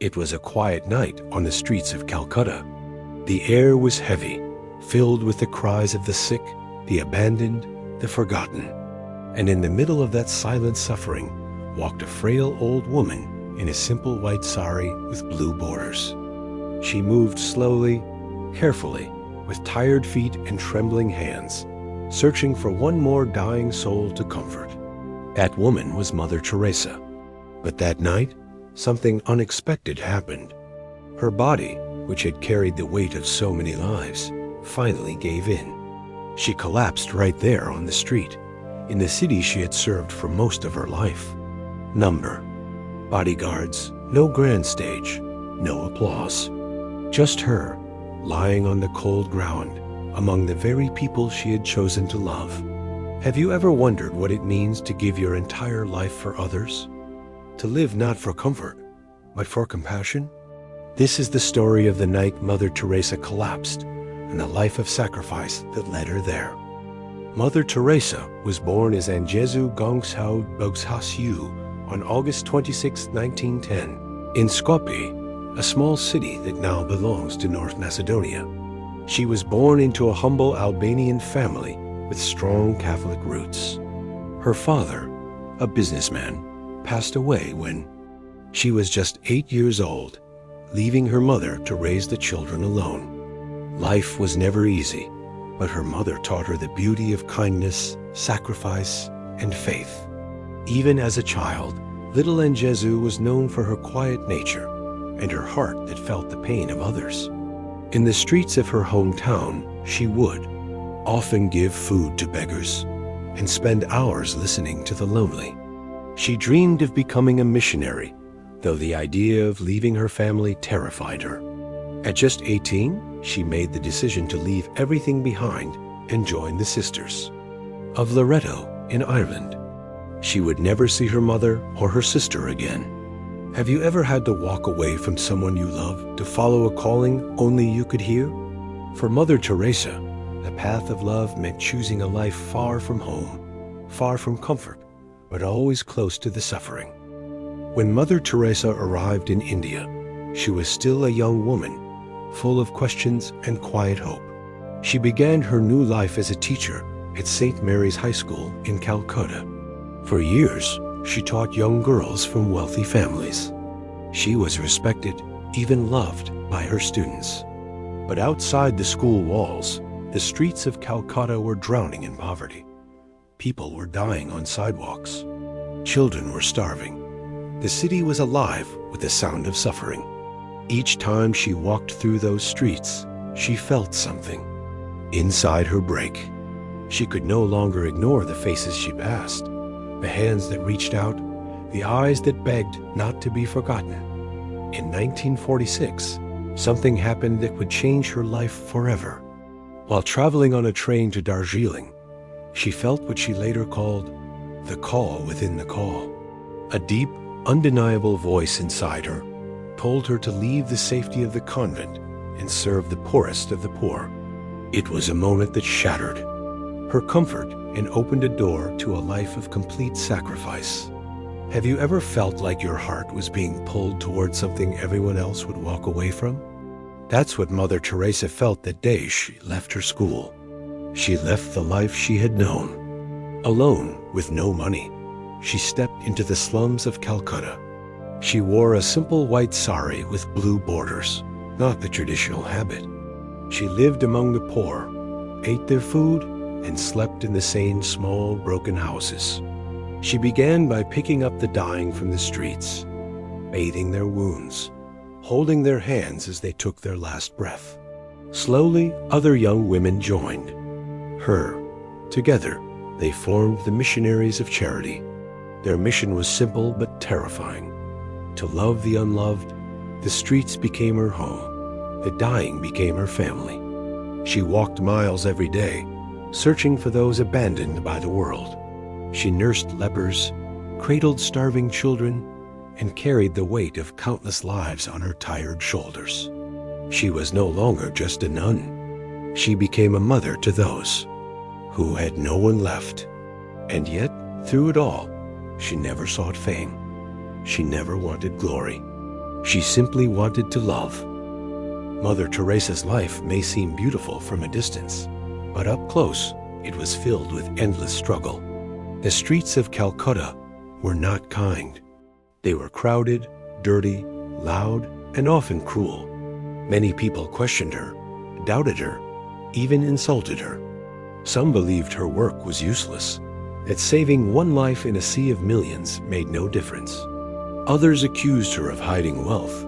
It was a quiet night on the streets of Calcutta. The air was heavy, filled with the cries of the sick, the abandoned, the forgotten. And in the middle of that silent suffering walked a frail old woman in a simple white sari with blue borders. She moved slowly, carefully, with tired feet and trembling hands, searching for one more dying soul to comfort. That woman was Mother Teresa. But that night, something unexpected happened. Her body, which had carried the weight of so many lives, finally gave in. She collapsed right there on the street, in the city she had served for most of her life. Number, bodyguards, no grand stage, no applause. Just her, lying on the cold ground, among the very people she had chosen to love. Have you ever wondered what it means to give your entire life for others? To live not for comfort, but for compassion? This is the story of the night Mother Teresa collapsed and the life of sacrifice that led her there. Mother Teresa was born as Anjezu Gongshaud Boghashyu on August 26, 1910, in Skopje, a small city that now belongs to North Macedonia. She was born into a humble Albanian family with strong Catholic roots. Her father, a businessman, passed away when she was just 8 years old, leaving her mother to raise the children alone. Life was never easy, but her mother taught her the beauty of kindness, sacrifice, and faith. Even as a child, little Anjezu was known for her quiet nature and her heart that felt the pain of others. In the streets of her hometown, she would often give food to beggars and spend hours listening to the lonely. She dreamed of becoming a missionary, though the idea of leaving her family terrified her. At just 18, she made the decision to leave everything behind and join the Sisters of Loreto in Ireland. She would never see her mother or her sister again. Have you ever had to walk away from someone you love to follow a calling only you could hear? For Mother Teresa, the path of love meant choosing a life far from home, far from comfort, but always close to the suffering. When Mother Teresa arrived in India, she was still a young woman, full of questions and quiet hope. She began her new life as a teacher at St. Mary's High School in Calcutta. For years, she taught young girls from wealthy families. She was respected, even loved, by her students. But outside the school walls, the streets of Calcutta were drowning in poverty. People were dying on sidewalks. Children were starving. The city was alive with the sound of suffering. Each time she walked through those streets, she felt something inside her break. She could no longer ignore the faces she passed, the hands that reached out, the eyes that begged not to be forgotten. In 1946, something happened that would change her life forever. While traveling on a train to Darjeeling, she felt what she later called the call within the call. A deep, undeniable voice inside her told her to leave the safety of the convent and serve the poorest of the poor. It was a moment that shattered her comfort and opened a door to a life of complete sacrifice. Have you ever felt like your heart was being pulled toward something everyone else would walk away from? That's what Mother Teresa felt that day she left her school. She left the life she had known. Alone, with no money, she stepped into the slums of Calcutta. She wore a simple white sari with blue borders, not the traditional habit. She lived among the poor, ate their food, and slept in the same small, broken houses. She began by picking up the dying from the streets, bathing their wounds, holding their hands as they took their last breath. Slowly, other young women joined her. Together, they formed the Missionaries of Charity. Their mission was simple but terrifying. To love the unloved, the streets became her home. The dying became her family. She walked miles every day, searching for those abandoned by the world. She nursed lepers, cradled starving children, and carried the weight of countless lives on her tired shoulders. She was no longer just a nun. She became a mother to those who had no one left. And yet, through it all, she never sought fame. She never wanted glory. She simply wanted to love. Mother Teresa's life may seem beautiful from a distance, but up close, it was filled with endless struggle. The streets of Calcutta were not kind. They were crowded, dirty, loud, and often cruel. Many people questioned her, doubted her, even insulted her. Some believed her work was useless, that saving one life in a sea of millions made no difference. Others accused her of hiding wealth,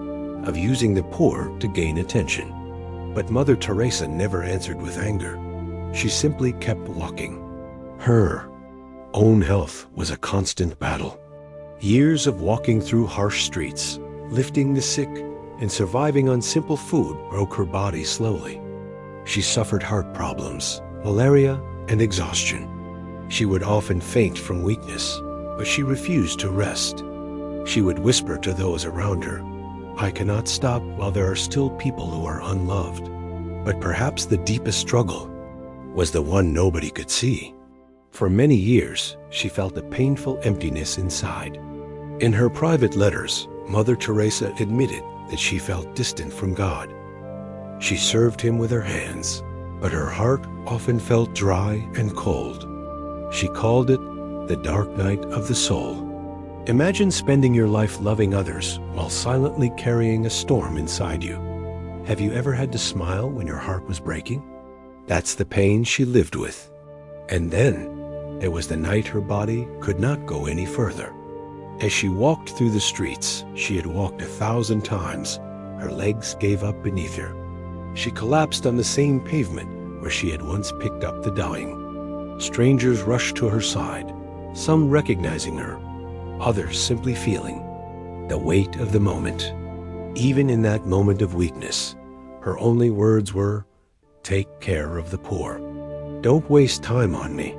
of using the poor to gain attention. But Mother Teresa never answered with anger. She simply kept walking. Her own health was a constant battle. Years of walking through harsh streets, lifting the sick, and surviving on simple food broke her body slowly. She suffered heart problems, malaria, and exhaustion. She would often faint from weakness, but she refused to rest. She would whisper to those around her, "I cannot stop while there are still people who are unloved." But perhaps the deepest struggle was the one nobody could see. For many years, she felt a painful emptiness inside. In her private letters, Mother Teresa admitted that she felt distant from God. She served him with her hands, but her heart often felt dry and cold. She called it the dark night of the soul. Imagine spending your life loving others while silently carrying a storm inside you. Have you ever had to smile when your heart was breaking? That's the pain she lived with. And then there was the night her body could not go any further. As she walked through the streets she had walked 1,000 times, her legs gave up beneath her. She collapsed on the same pavement where she had once picked up the dying. Strangers rushed to her side, some recognizing her, others simply feeling the weight of the moment. Even in that moment of weakness, her only words were, "Take care of the poor. Don't waste time on me."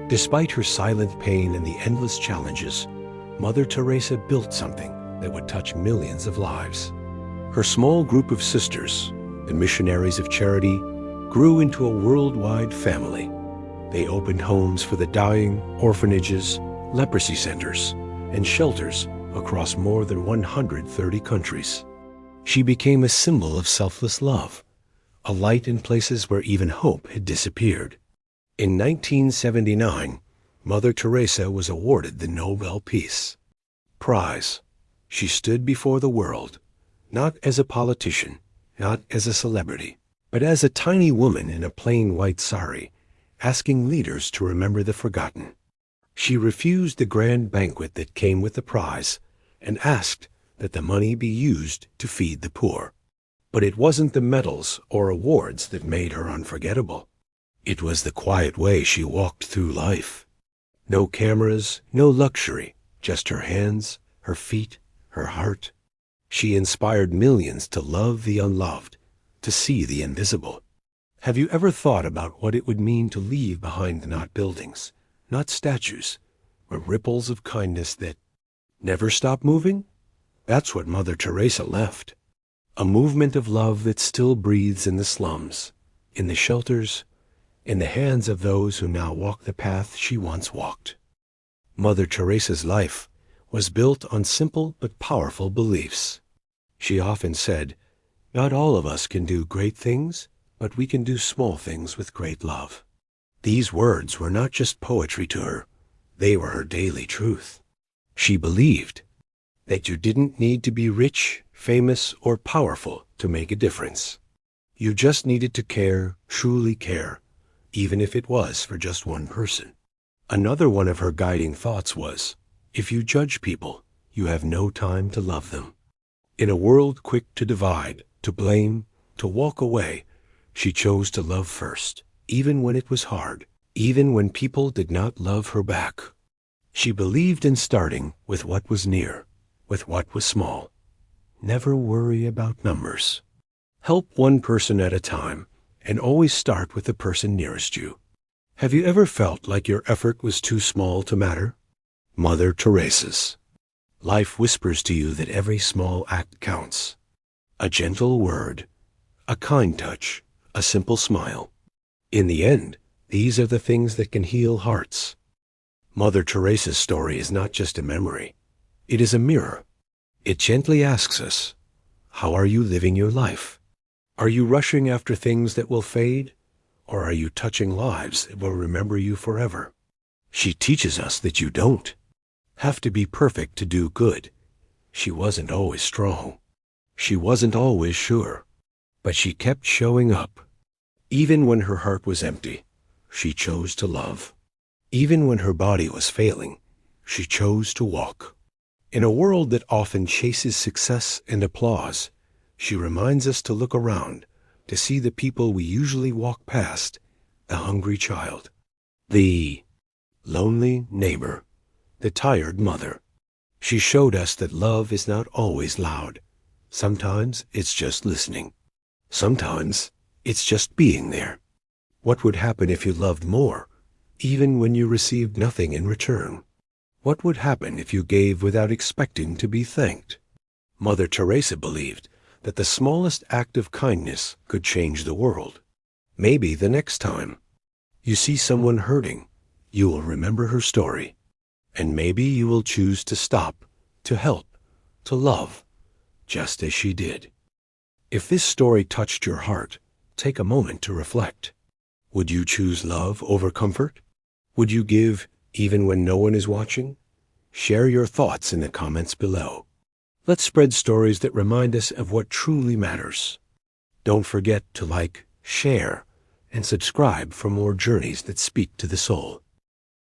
Despite her silent pain and the endless challenges, Mother Teresa built something that would touch millions of lives. Her small group of sisters, the missionaries of charity, grew into a worldwide family. They opened homes for the dying, orphanages, leprosy centers, and shelters across more than 130 countries. She became a symbol of selfless love, a light in places where even hope had disappeared. In 1979, Mother Teresa was awarded the Nobel Peace Prize. She stood before the world, not as a politician, not as a celebrity, but as a tiny woman in a plain white sari, asking leaders to remember the forgotten. She refused the grand banquet that came with the prize and asked that the money be used to feed the poor. But it wasn't the medals or awards that made her unforgettable. It was the quiet way she walked through life. No cameras, no luxury, just her hands, her feet, her heart. She inspired millions to love the unloved, to see the invisible. Have you ever thought about what it would mean to leave behind not buildings, not statues, but ripples of kindness that never stop moving? That's what Mother Teresa left. A movement of love that still breathes in the slums, in the shelters, in the hands of those who now walk the path she once walked. Mother Teresa's life was built on simple but powerful beliefs. She often said, "Not all of us can do great things, but we can do small things with great love." These words were not just poetry to her, they were her daily truth. She believed that you didn't need to be rich, famous, or powerful to make a difference. You just needed to care, truly care, even if it was for just one person. Another one of her guiding thoughts was, if you judge people, you have no time to love them. In a world quick to divide, to blame, to walk away, she chose to love first, even when it was hard, even when people did not love her back. She believed in starting with what was near, with what was small. Never worry about numbers. Help one person at a time, and always start with the person nearest you. Have you ever felt like your effort was too small to matter? Mother Teresa's. Life whispers to you that every small act counts. A gentle word, a kind touch, a simple smile. In the end, these are the things that can heal hearts. Mother Teresa's story is not just a memory. It is a mirror. It gently asks us, how are you living your life? Are you rushing after things that will fade? Or are you touching lives that will remember you forever? She teaches us that you don't have to be perfect to do good. She wasn't always strong. She wasn't always sure. But she kept showing up. Even when her heart was empty, she chose to love. Even when her body was failing, she chose to walk. In a world that often chases success and applause, she reminds us to look around, to see the people we usually walk past, the hungry child, the lonely neighbor, the tired mother. She showed us that love is not always loud. Sometimes it's just listening. Sometimes it's just being there. What would happen if you loved more, even when you received nothing in return? What would happen if you gave without expecting to be thanked? Mother Teresa believed that the smallest act of kindness could change the world. Maybe the next time you see someone hurting, you will remember her story. And maybe you will choose to stop, to help, to love, just as she did. If this story touched your heart, take a moment to reflect. Would you choose love over comfort? Would you give even when no one is watching? Share your thoughts in the comments below. Let's spread stories that remind us of what truly matters. Don't forget to like, share, and subscribe for more journeys that speak to the soul.